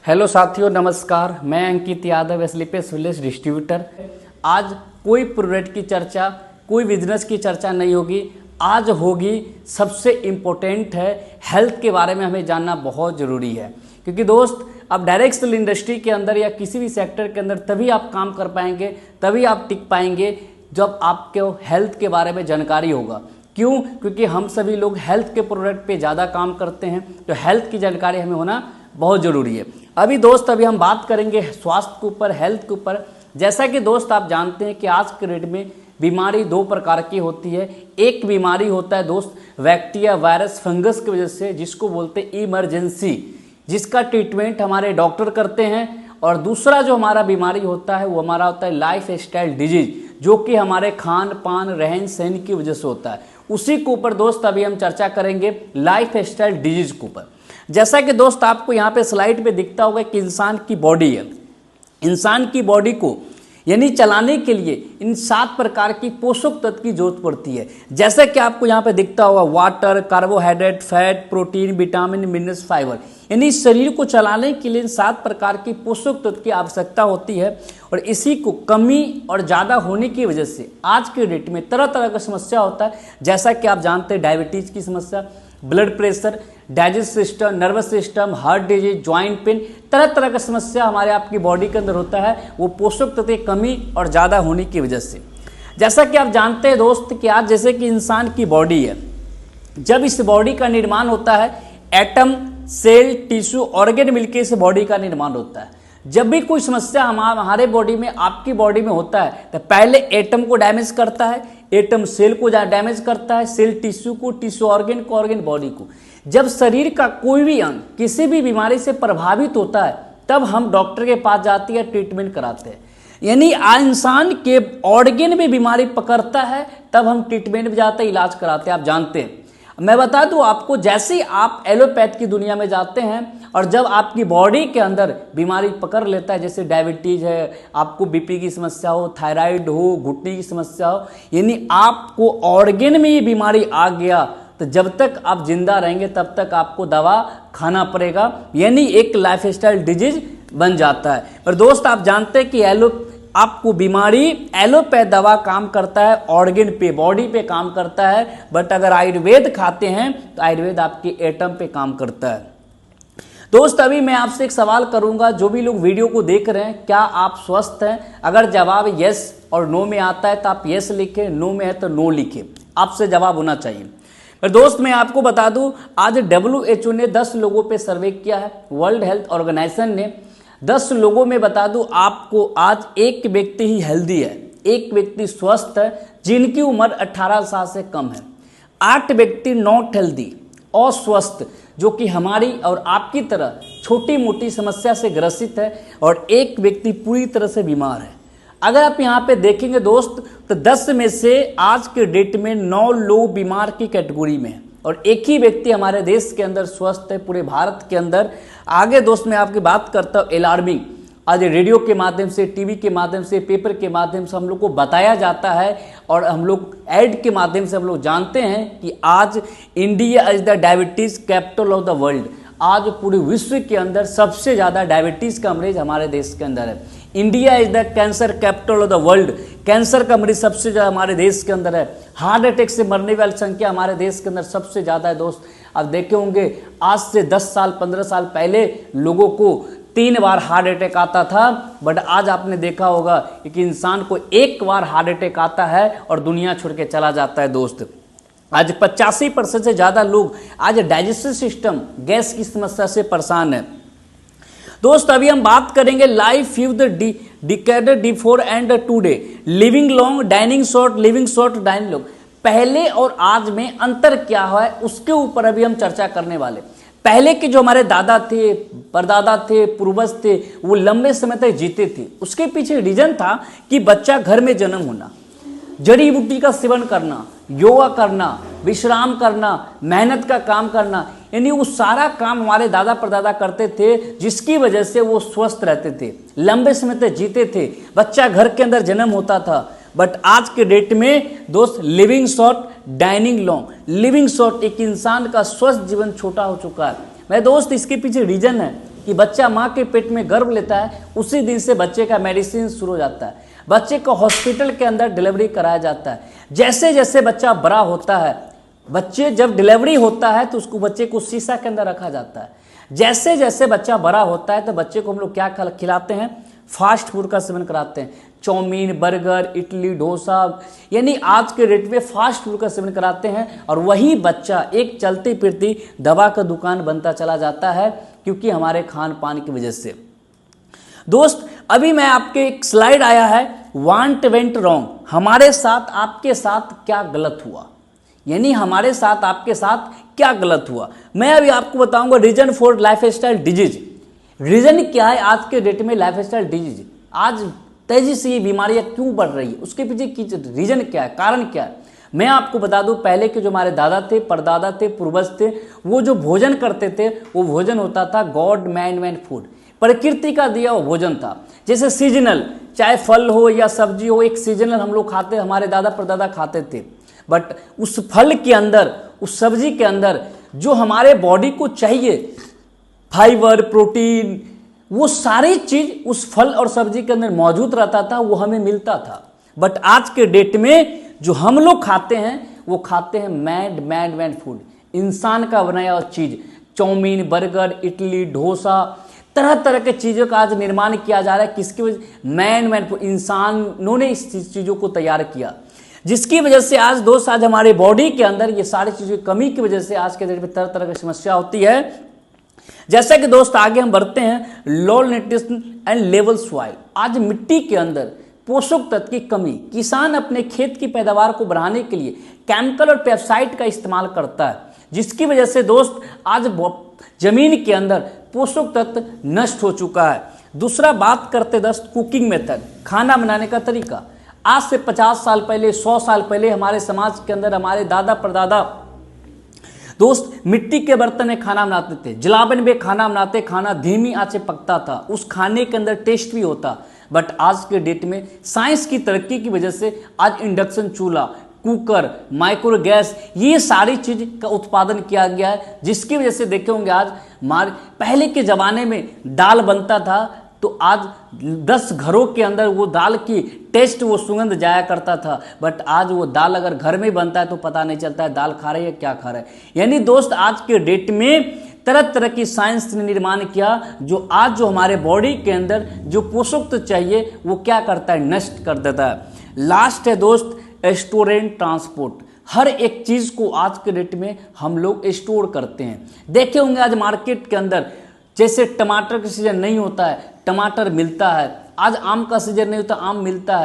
Hello साथियों, नमस्कार। मैं अंकित यादव, एसलीपीएस विलेज डिस्ट्रीब्यूटर। आज कोई प्रोडक्ट की चर्चा, कोई बिजनेस की चर्चा नहीं होगी। आज होगी सबसे इम्पोर्टेंट है, हेल्थ के बारे में हमें जानना बहुत ज़रूरी है। क्योंकि दोस्त, अब डायरेक्ट सेल इंडस्ट्री के अंदर या किसी भी सेक्टर के अंदर तभी आप काम कर पाएंगे, तभी आप टिक पाएंगे जब आपको हेल्थ के बारे में जानकारी होगा। क्यों? क्योंकि हम सभी लोग हेल्थ के प्रोडक्ट पे ज़्यादा काम करते हैं, तो हेल्थ की जानकारी हमें होना बहुत ज़रूरी है। अभी हम बात करेंगे स्वास्थ्य के ऊपर, हेल्थ के ऊपर। जैसा कि दोस्त आप जानते हैं कि आज के डेट में बीमारी दो प्रकार की होती है। एक बीमारी होता है दोस्त बैक्टीरिया, वायरस, फंगस की वजह से, जिसको बोलते हैं इमरजेंसी, जिसका ट्रीटमेंट हमारे डॉक्टर करते हैं। और दूसरा जो हमारा बीमारी होता है वो हमारा होता है लाइफ स्टाइल डिजीज, जो कि हमारे खान पान, रहन सहन की वजह से होता है। उसी के ऊपर दोस्त अभी हम चर्चा करेंगे, लाइफ स्टाइल डिजीज के ऊपर। जैसा कि दोस्त आपको यहाँ पे स्लाइड पे दिखता होगा कि इंसान की बॉडी है। इंसान की बॉडी को यानी चलाने के लिए इन 7 प्रकार की पोषक तत्व की जरूरत पड़ती है। जैसा कि आपको यहाँ पे दिखता होगा, water, carbohydrate, fat, protein, vitamin, minerals, fibre. यानी शरीर को चलाने के लिए इन 7 प्रकार की पोषक तत्व की आवश्यकता होती है। और इसी को कमी और ज़्यादा होने की वजह से आज के डेट में तरह तरह का समस्या होता है। जैसा कि आप जानते हैं, डायबिटीज की समस्या, blood pressure, digest system, nervous system, heart disease, joint pain, तरह तरह का समस्या हमारे आपकी बॉडी के अंदर होता है, वो पोषक तत्व की कमी और ज़्यादा होने की वजह से। जैसा कि आप जानते हैं दोस्त कि आज जैसे कि इंसान की बॉडी है, जब इस बॉडी का निर्माण होता है, एटम, सेल, टिश्यू, ऑर्गन मिलकर इस बॉडी का निर्माण होता है। जब भी कोई समस्या हमारे बॉडी में, आपकी बॉडी में होता है, तो पहले एटम को डैमेज करता है, एटम सेल को डैमेज करता है, सेल टिश्यू को, टिश्यू ऑर्गन को, ऑर्गन बॉडी को। जब शरीर का कोई भी अंग किसी भी बीमारी से प्रभावित होता है, तब हम डॉक्टर के पास जाते हैं, ट्रीटमेंट कराते हैं। यानी इंसान के ऑर्गन में बीमारी पकड़ता है, तब हम ट्रीटमेंट में जाते हैं, इलाज कराते हैं। आप जानते हैं, मैं बता दूं आपको, जैसे ही आप एलोपैथ की दुनिया में जाते हैं और जब आपकी बॉडी के अंदर बीमारी पकड़ लेता है, जैसे डायबिटीज है, आपको बीपी की समस्या हो, थायराइड हो, घुटने की समस्या हो, यानी आपको ऑर्गन में ये बीमारी आ गया, तो जब तक आप जिंदा रहेंगे तब तक आपको दवा खाना पड़ेगा। यानी एक लाइफस्टाइल डिजीज बन जाता है। पर दोस्त आप जानते हैं कि आपको बीमारी, एलोपैथ दवा काम करता है ऑर्गन पे, बॉडी पे काम करता है। बट अगर आयुर्वेद खाते हैं तो आयुर्वेद आपके एटम पे काम करता है। दोस्त अभी मैं आपसे एक सवाल करूंगा, जो भी लोग वीडियो को देख रहे हैं, क्या आप स्वस्थ हैं? अगर जवाब यस और नो में आता है तो आप यस लिखें, नो में है तो नो लिखें। आपसे जवाब होना चाहिए। पर दोस्त मैं आपको बता दूं, आज WHO ने 10 लोगों पे सर्वे किया है। वर्ल्ड हेल्थ ऑर्गेनाइजेशन ने 10 लोगों में बता दूं आपको, आज एक व्यक्ति ही हेल्दी है, एक व्यक्ति स्वस्थ है जिनकी उम्र 18 साल से कम है। 8 व्यक्ति नॉट हेल्दी, अस्वस्थ, जो कि हमारी और आपकी तरह छोटी मोटी समस्या से ग्रसित है, और एक व्यक्ति पूरी तरह से बीमार है। अगर आप यहाँ पे देखेंगे दोस्त, तो 10 में से आज के डेट में 9 लोग बीमार की कैटेगरी में हैं, और एक ही व्यक्ति हमारे देश के अंदर स्वस्थ है, पूरे भारत के अंदर। आगे दोस्त मैं आपकी बात करता हूँ, अलार्मिंग, आज रेडियो के माध्यम से, टीवी के माध्यम से, पेपर के माध्यम से हम लोग को बताया जाता है, और हम लोग ऐड के माध्यम से हम लोग जानते हैं कि आज India is the diabetes capital of the world. आज पूरे विश्व के अंदर सबसे ज़्यादा डायबिटीज़ का मरीज हमारे देश के अंदर है। India is the cancer capital of the world. Cancer का मरीज सबसे ज़्यादा हमारे देश के अंदर है। हार्ट अटैक से मरने वाली संख्या हमारे देश के अंदर सबसे ज़्यादा है। दोस्त आप देखे होंगे, आज से 10 साल 15 साल पहले लोगों को 3 बार हार्ट अटैक आता था, बट आज आपने देखा होगा कि इंसान को 1 बार हार्ट अटैक आता है और दुनिया छोड़ के चला जाता है। दोस्त आज 85% से ज़्यादा लोग आज डाइजेस्टिव सिस्टम, गैस की समस्या से परेशान है। दोस्त अभी हम बात करेंगे life with the decade before and today, living long, dining short, living short, dining long. पहले और आज में अंतर क्या है, उसके ऊपर अभी हम चर्चा करने वाले। पहले के जो हमारे दादा थे, परदादा थे, पूर्वज थे, वो लंबे समय तक जीते थे। उसके पीछे रीजन था कि बच्चा घर में जन्म होना, जड़ी बूटी का सेवन करना, योगा करना, विश्राम करना, मेहनत का काम करना, यानी वो सारा काम हमारे दादा परदादा करते थे, जिसकी वजह से वो स्वस्थ रहते थे, लंबे समय तक जीते थे, बच्चा घर के अंदर जन्म होता था। बट आज के डेट में दोस्त living short, dining long. Living short, एक इंसान का स्वस्थ जीवन छोटा हो चुका है। मैं दोस्त इसके पीछे रीजन है कि बच्चा माँ के पेट में गर्भ लेता है उसी दिन से बच्चे का मेडिसिन शुरू हो जाता है, बच्चे को हॉस्पिटल के अंदर डिलीवरी कराया जाता है। जैसे जैसे बच्चा बड़ा होता है, बच्चे जब डिलीवरी होता है तो उसको बच्चे को शीशा के अंदर रखा जाता है। जैसे जैसे बच्चा बड़ा होता है तो बच्चे को हम लोग क्या खिलाते हैं, फास्ट फूड का सेवन कराते हैं, चाउमीन, बर्गर, इडली, डोसा, यानी आज के डेट में फास्ट फूड का सेवन कराते हैं। और वही बच्चा एक चलती फिरती दवा का दुकान बनता चला जाता है, क्योंकि हमारे खान पान की वजह से। दोस्त अभी मैं आपके एक स्लाइड आया है, वांट वेंट रॉन्ग, हमारे साथ आपके साथ क्या गलत हुआ, यानी हमारे साथ आपके साथ क्या गलत हुआ। मैं अभी आपको बताऊंगा reason for lifestyle disease. Reason क्या है आज के डेट में लाइफस्टाइल डिजीज, आज तेजी से ये बीमारियां क्यों बढ़ रही है, उसके पीछे की रीजन क्या है, कारण क्या है। मैं आपको बता दूं, पहले के जो हमारे दादा थे, परदादा थे, पूर्वज थे, वो जो भोजन करते थे वो भोजन होता था गॉड मैन फूड, प्रकृति का दिया वो भोजन था। जैसे सीजनल, चाहे फल हो या सब्जी हो, एक सीजनल हम लोग खाते, हमारे दादा परदादा खाते थे। बट उस फल के अंदर, उस सब्जी के अंदर जो हमारे बॉडी को चाहिए, फाइबर, प्रोटीन, वो सारी चीज उस फल और सब्जी के अंदर मौजूद रहता था, वो हमें मिलता था। बट आज के डेट में जो हम लोग खाते हैं वो खाते हैं मैड फूड, इंसान का बनाया हुआ चीज, चाउमीन, बर्गर, इडली, डोसा, तरह तरह के चीज़ों का आज निर्माण किया जा रहा है। किसकी वजह, मैन फूड, इंसानों ने इस चीज़ों को तैयार किया, जिसकी वजह से आज दोस्त आज हमारे बॉडी के अंदर ये सारी चीज़ों की कमी की वजह से आज के डेट में तरह तरह की समस्या होती है। जैसा कि दोस्त आगे हम बढ़ते हैं, लो न्यूट्रिशन एंड लेवल सॉइल, आज मिट्टी के अंदर पोषक तत्व की कमी, किसान अपने खेत की पैदावार को बढ़ाने के लिए केमिकल और पेस्टिसाइड का इस्तेमाल करता है, जिसकी वजह से दोस्त आज जमीन के अंदर पोषक तत्व नष्ट हो चुका है। दूसरा बात करते दोस्त कुकिंग मेथड, खाना बनाने का तरीका। आज से 50 साल पहले, 100 साल पहले हमारे समाज के अंदर हमारे दादा परदादा दोस्त मिट्टी के बर्तन में खाना बनाते थे, जलावन में खाना बनाते, खाना धीमी आंच पे पकता था, उस खाने के अंदर टेस्ट भी होता। बट आज के डेट में साइंस की तरक्की की वजह से आज इंडक्शन चूल्हा, कुकर, माइक्रो गैस, ये सारी चीज का उत्पादन किया गया है, जिसकी वजह से देखे होंगे आज पहले के जमाने में दाल बनता था तो आज 10 घरों के अंदर वो दाल की टेस्ट, वो सुगंध जाया करता था। बट आज वो दाल अगर घर में बनता है तो पता नहीं चलता है दाल खा रहे हैं क्या खा रहे हैं। यानी दोस्त आज के डेट में तरह तरह की साइंस ने निर्माण किया, जो आज जो हमारे बॉडी के अंदर जो पोषक तत्व चाहिए वो क्या करता है, नष्ट कर देता है। लास्ट है दोस्त स्टोर एंड ट्रांसपोर्ट, हर एक चीज को आज के डेट में हम लोग स्टोर करते हैं। देखे होंगे आज मार्केट के अंदर, जैसे टमाटर का सीजन नहीं होता है, टमाटर मिलता है, आज आम का सीजन नहीं होता, आम मिलता है।